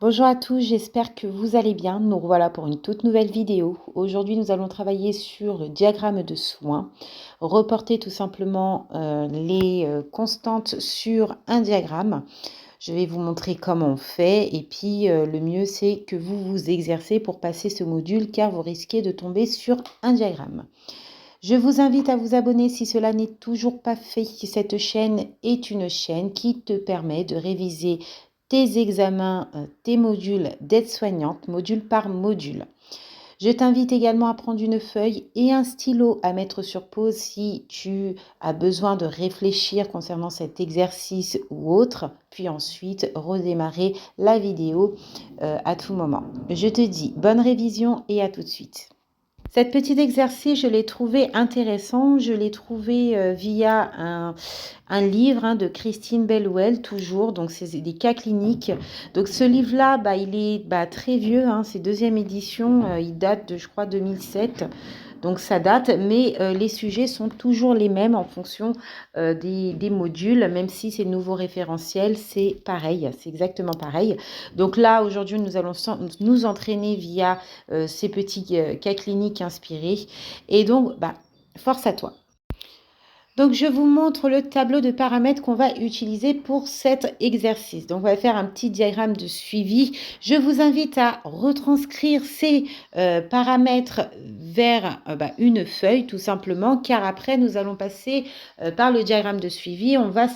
Bonjour à tous, j'espère que vous allez bien. Nous revoilà pour une toute nouvelle vidéo. Aujourd'hui, nous allons travailler sur le diagramme de soins, reporter tout simplement les constantes sur un diagramme. Je vais vous montrer comment on fait et puis le mieux c'est que vous vous exercez pour passer ce module car vous risquez de tomber sur un diagramme. Je vous invite à vous abonner si cela n'est toujours pas fait. Cette chaîne est une chaîne qui te permet de réviser tes examens, tes modules d'aide-soignante, module par module. Je t'invite également à prendre une feuille et un stylo à mettre sur pause si tu as besoin de réfléchir concernant cet exercice ou autre, puis ensuite redémarrer la vidéo à tout moment. Je te dis bonne révision et à tout de suite. Cet petit exercice, je l'ai trouvé intéressant. Je l'ai trouvé via un livre de Christine Bellwell, toujours. Donc, c'est des cas cliniques. Donc, ce livre-là, il est très vieux. C'est deuxième édition. Il date de, je crois, 2007. Donc, ça date. Mais les sujets sont toujours les mêmes en fonction des modules. Même si c'est nouveau référentiel, c'est pareil. C'est exactement pareil. Donc là, aujourd'hui, nous allons nous entraîner via ces petits cas cliniques inspirés. Et donc, force à toi. Donc, je vous montre le tableau de paramètres qu'on va utiliser pour cet exercice. Donc, on va faire un petit diagramme de suivi. Je vous invite à retranscrire ces paramètres vers une feuille, tout simplement, car après, nous allons passer par le diagramme de suivi. On va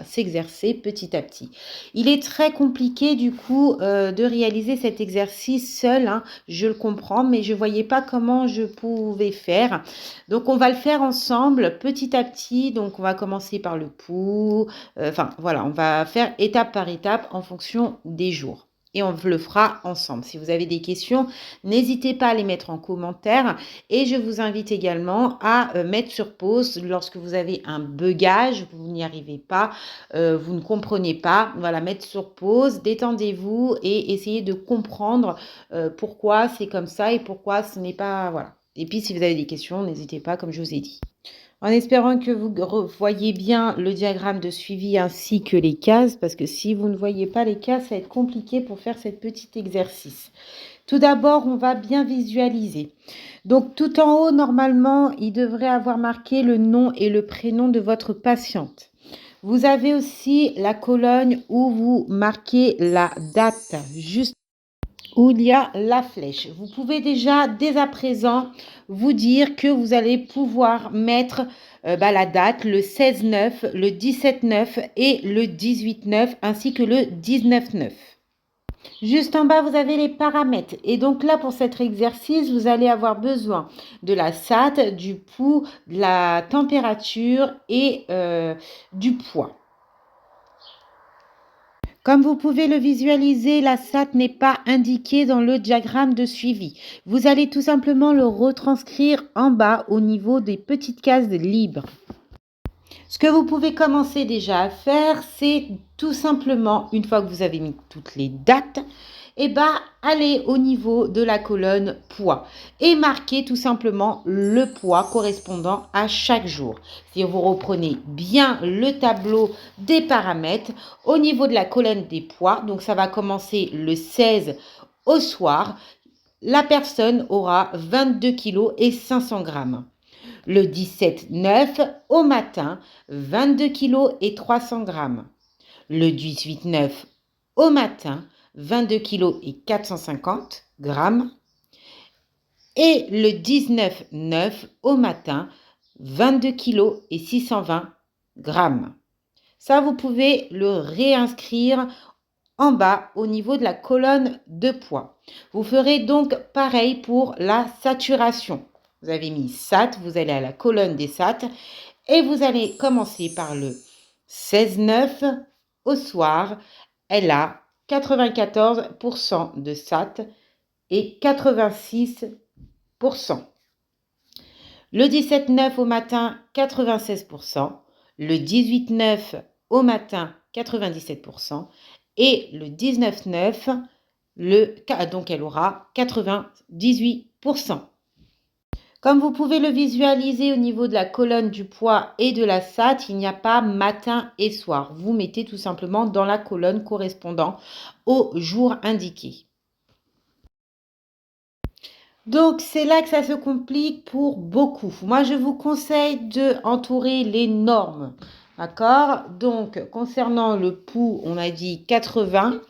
s'exercer petit à petit. Il est très compliqué, du coup, de réaliser cet exercice seul. Je le comprends, mais je ne voyais pas comment je pouvais faire. Donc, on va le faire ensemble, petit à petit. Donc, on va commencer par le pouls. On va faire étape par étape en fonction des jours. Et on le fera ensemble. Si vous avez des questions, n'hésitez pas à les mettre en commentaire. Et je vous invite également à mettre sur pause lorsque vous avez un bugage, vous n'y arrivez pas, vous ne comprenez pas. Voilà, mettre sur pause, détendez-vous et essayez de comprendre pourquoi c'est comme ça et pourquoi ce n'est pas... Voilà. Et puis, si vous avez des questions, n'hésitez pas, comme je vous ai dit. En espérant que vous voyez bien le diagramme de suivi ainsi que les cases, parce que si vous ne voyez pas les cases, ça va être compliqué pour faire ce petit exercice. Tout d'abord, on va bien visualiser. Donc, tout en haut, normalement, il devrait avoir marqué le nom et le prénom de votre patiente. Vous avez aussi la colonne où vous marquez la date, juste où il y a la flèche. Vous pouvez déjà, dès à présent, vous dire que vous allez pouvoir mettre la date, le 16-9, le 17-9 et le 18-9, ainsi que le 19-9. Juste en bas, vous avez les paramètres. Et donc là, pour cet exercice, vous allez avoir besoin de la SAT, du pouls, de la température et du poids. Comme vous pouvez le visualiser, la SAT n'est pas indiquée dans le diagramme de suivi. Vous allez tout simplement le retranscrire en bas au niveau des petites cases libres. Ce que vous pouvez commencer déjà à faire, c'est tout simplement, une fois que vous avez mis toutes les dates, aller au niveau de la colonne poids et marquer tout simplement le poids correspondant à chaque jour. Si vous reprenez bien le tableau des paramètres, au niveau de la colonne des poids, donc ça va commencer le 16 au soir, la personne aura 22 kg et 500 grammes. Le 17-9 au matin, 22 kg et 300 grammes. Le 18-9 au matin, 22 kg et 450 grammes. Et le 19-9 au matin, 22 kg et 620 grammes. Ça, vous pouvez le réinscrire en bas au niveau de la colonne de poids. Vous ferez donc pareil pour la saturation. Vous avez mis SAT, vous allez à la colonne des SAT et vous allez commencer par le 16-9 au soir. Elle a 94% de SAT et 86%. Le 17-9 au matin, 96%. Le 18-9 au matin, 97%. Et le 19-9, donc elle aura 98%. Comme vous pouvez le visualiser au niveau de la colonne du poids et de la SAT, il n'y a pas matin et soir. Vous mettez tout simplement dans la colonne correspondant au jour indiqué. Donc, c'est là que ça se complique pour beaucoup. Moi, je vous conseille de entourer les normes. D'accord? Donc, concernant le pouls, on a dit 80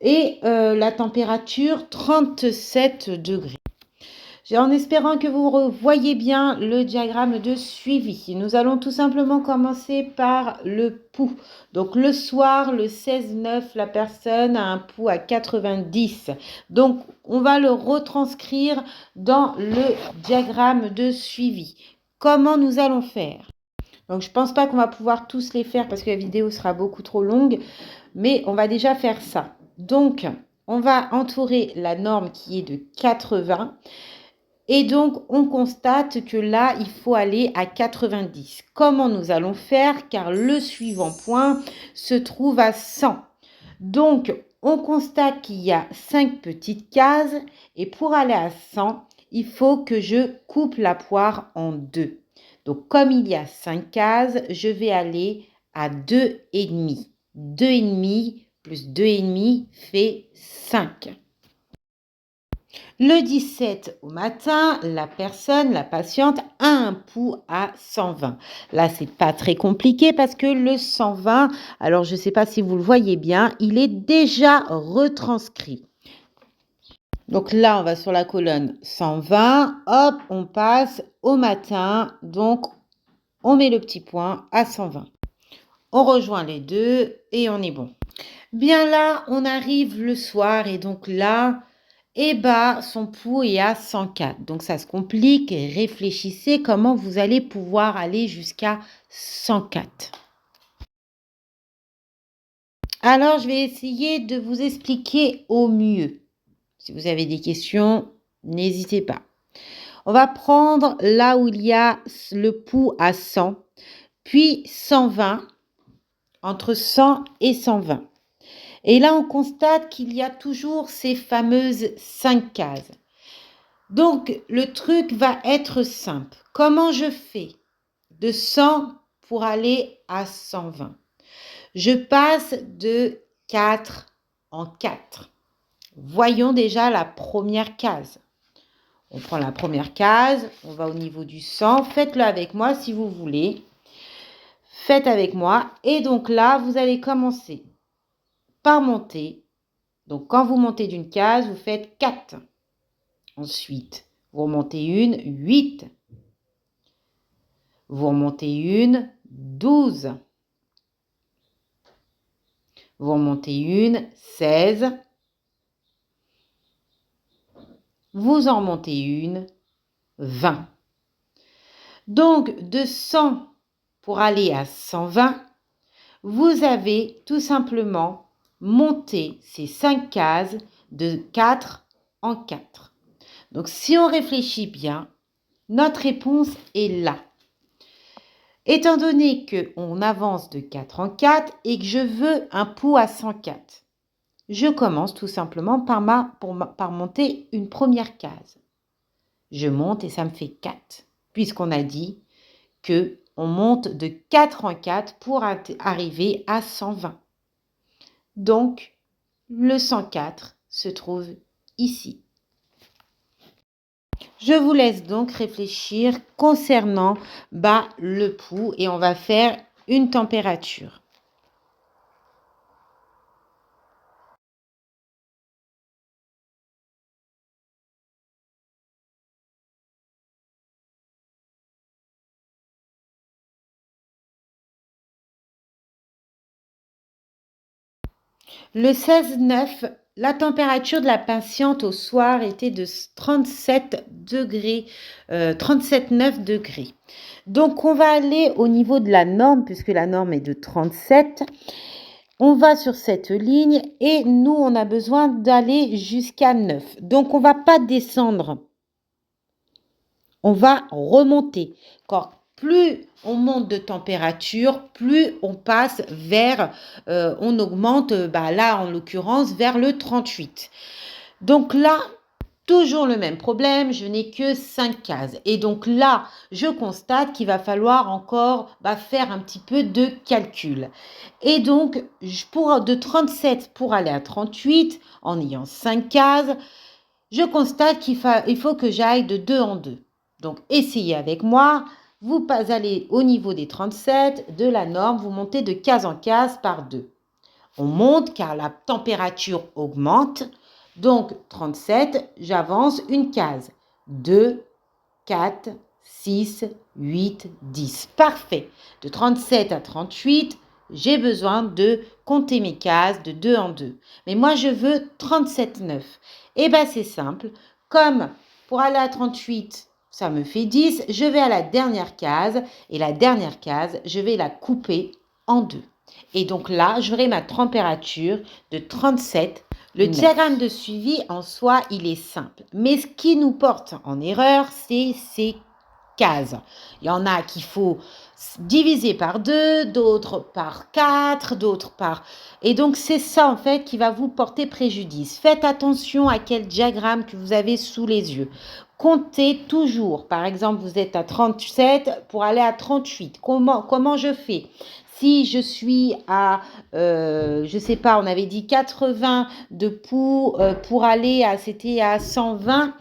et la température 37 degrés. En espérant que vous voyez bien le diagramme de suivi. Nous allons tout simplement commencer par le pouls. Donc le soir, le 16-9, la personne a un pouls à 90. Donc on va le retranscrire dans le diagramme de suivi. Comment nous allons faire? Donc je ne pense pas qu'on va pouvoir tous les faire parce que la vidéo sera beaucoup trop longue, mais on va déjà faire ça. Donc on va entourer la norme qui est de 80. Et donc, on constate que là, il faut aller à 90. Comment nous allons faire? Car le suivant point se trouve à 100. Donc, on constate qu'il y a 5 petites cases. Et pour aller à 100, il faut que je coupe la poire en deux. Donc, comme il y a 5 cases, je vais aller à 2,5. 2,5 plus 2,5 fait 5. Le 17 au matin, la patiente, a un pouls à 120. Là, c'est pas très compliqué parce que le 120, alors je ne sais pas si vous le voyez bien, il est déjà retranscrit. Donc là, on va sur la colonne 120. Hop, on passe au matin. Donc, on met le petit point à 120. On rejoint les deux et on est bon. Bien là, on arrive le soir et donc là, son pouls est à 104. Donc, ça se complique. Réfléchissez comment vous allez pouvoir aller jusqu'à 104. Alors, je vais essayer de vous expliquer au mieux. Si vous avez des questions, n'hésitez pas. On va prendre là où il y a le pouls à 100, puis 120, entre 100 et 120. Et là, on constate qu'il y a toujours ces fameuses 5 cases. Donc, le truc va être simple. Comment je fais de 100 pour aller à 120? Je passe de 4 en 4. Voyons déjà la première case. On prend la première case, on va au niveau du 100. Faites-le avec moi si vous voulez. Faites avec moi. Et donc là, vous allez commencer par monter. Donc, quand vous montez d'une case, vous faites 4. Ensuite, vous remontez une, 8. Vous remontez une, 12. Vous remontez une, 16. Vous en remontez une, 20. Donc, de 100 pour aller à 120, vous avez tout simplement monté ces 5 cases de 4 en 4. Donc, si on réfléchit bien, notre réponse est là. Étant donné qu'on avance de 4 en 4 et que je veux un pouls à 104, je commence tout simplement par monter une première case. Je monte et ça me fait 4, puisqu'on a dit qu'on monte de 4 en 4 pour arriver à 120. Donc, le 104 se trouve ici. Je vous laisse donc réfléchir concernant le pouls et on va faire une température. Le 16-9, la température de la patiente au soir était de 37 degrés, 37,9 degrés. Donc, on va aller au niveau de la norme, puisque la norme est de 37. On va sur cette ligne et nous, on a besoin d'aller jusqu'à 9. Donc, on ne va pas descendre. On va remonter. Quand plus on monte de température, plus on passe vers, on augmente, là en l'occurrence, vers le 38. Donc là, Toujours le même problème, je n'ai que 5 cases. Et donc là, je constate qu'il va falloir encore faire un petit peu de calcul. Et donc, de 37 pour aller à 38, en ayant 5 cases, je constate il faut que j'aille de 2 en 2. Donc, essayez avec moi. Vous allez au niveau des 37 de la norme, vous montez de case en case par 2. On monte car la température augmente. Donc, 37, j'avance une case. 2, 4, 6, 8, 10. Parfait. De 37 à 38, j'ai besoin de compter mes cases de 2 en 2. Mais moi, je veux 37, 9. Eh bien, c'est simple. Comme pour aller à 38, ça me fait 10, je vais à la dernière case. Et la dernière case, je vais la couper en 2. Et donc là, j'aurai ma température de 37. Le diagramme de suivi en soi, il est simple. Mais ce qui nous porte en erreur, c'est ces cases. Il y en a qu'il faut diviser par 2, d'autres par 4, d'autres par... Et donc, c'est ça, en fait, qui va vous porter préjudice. Faites attention à quel diagramme que vous avez sous les yeux. Comptez toujours. Par exemple, vous êtes à 37 pour aller à 38. Comment je fais? Si je suis à, je sais pas, on avait dit 80 de pour aller à, c'était à 120,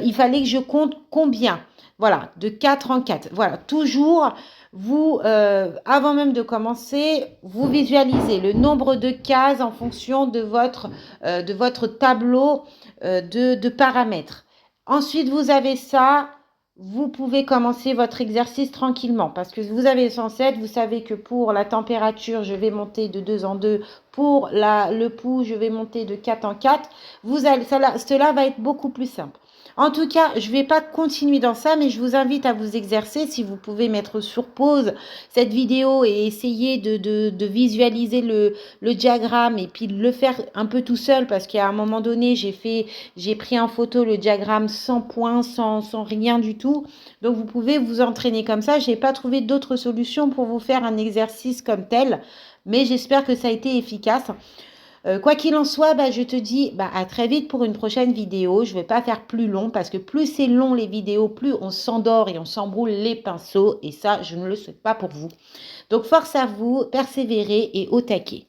il fallait que je compte combien? Voilà, de 4 en 4. Voilà, toujours, vous, avant même de commencer, vous visualisez le nombre de cases en fonction de votre tableau de paramètres. Ensuite, vous avez ça. Vous pouvez commencer votre exercice tranquillement parce que vous avez 107, vous savez que pour la température, je vais monter de 2 en 2, pour le pouls, je vais monter de 4 en 4. Cela va être beaucoup plus simple. En tout cas, je ne vais pas continuer dans ça, mais je vous invite à vous exercer. Si vous pouvez mettre sur pause cette vidéo et essayer de visualiser le diagramme et puis de le faire un peu tout seul parce qu'à un moment donné, j'ai pris en photo le diagramme sans point, sans rien du tout. Donc, vous pouvez vous entraîner comme ça. Je n'ai pas trouvé d'autres solutions pour vous faire un exercice comme tel, mais j'espère que ça a été efficace. Quoi qu'il en soit, je te dis à très vite pour une prochaine vidéo. Je ne vais pas faire plus long parce que plus c'est long les vidéos, plus on s'endort et on s'embroule les pinceaux. Et ça, je ne le souhaite pas pour vous. Donc, force à vous, persévérez et au taquet.